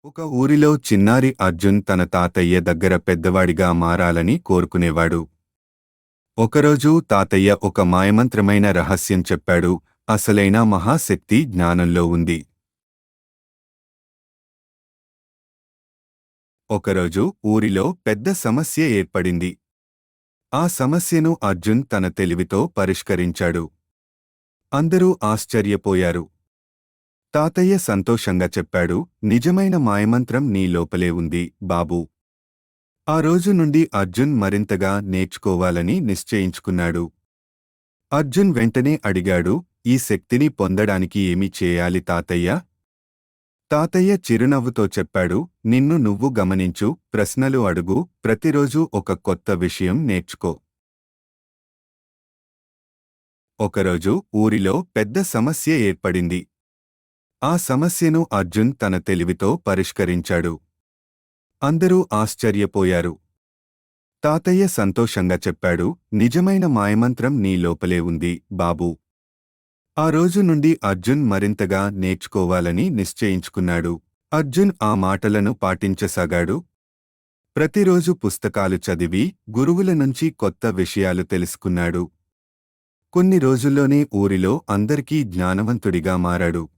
ఒక ఊరిలో చిన్నారి అర్జున్ తన తాతయ్య దగ్గర పెద్దవాడిగా మారాలని కోరుకునేవాడు. ఒకరోజు తాతయ్య ఒక మాయమంత్రమైన రహస్యం చెప్పాడు. అసలైన మహాశక్తి జ్ఞానంలో ఉంది. ఒకరోజు ఊరిలో పెద్ద సమస్య ఏర్పడింది. ఆ సమస్యను అర్జున్ తన తెలివితో పరిష్కరించాడు. అందరూ ఆశ్చర్యపోయారు. తాతయ్య సంతోషంగా చెప్పాడు, నిజమైన మాయమంత్రం నీ లోపలే ఉంది, బాబూ. ఆ రోజు నుండి అర్జున్ మరింతగా నేర్చుకోవాలని నిశ్చయించుకున్నాడు. అర్జున్ వెంటనే అడిగాడు, ఈ శక్తిని పొందడానికి ఏమి చేయాలి తాతయ్య? తాతయ్య చిరునవ్వుతో చెప్పాడు, నిన్ను నువ్వు గమనించు, ప్రశ్నలు అడుగు, ప్రతిరోజు ఒక కొత్త విషయం నేర్చుకో. ఒకరోజు ఊరిలో పెద్ద సమస్య ఏర్పడింది. ఆ సమస్యను అర్జున్ తన తెలివితో పరిష్కరించాడు. అందరూ ఆశ్చర్యపోయారు. తాతయ్య సంతోషంగా చెప్పాడు, నిజమైన మాయమంత్రం నీ లోపలే ఉంది, బాబూ. ఆ రోజు నుండి అర్జున్ మరింతగా నేర్చుకోవాలని నిశ్చయించుకున్నాడు. అర్జున్ ఆ మాటలను పాటించసాగాడు. ప్రతిరోజు పుస్తకాలు చదివి, గురువుల నుంచి కొత్త విషయాలు తెలుసుకున్నాడు. కొన్ని రోజుల్లోనే ఊరిలో అందరికీ జ్ఞానవంతుడిగా మారాడు.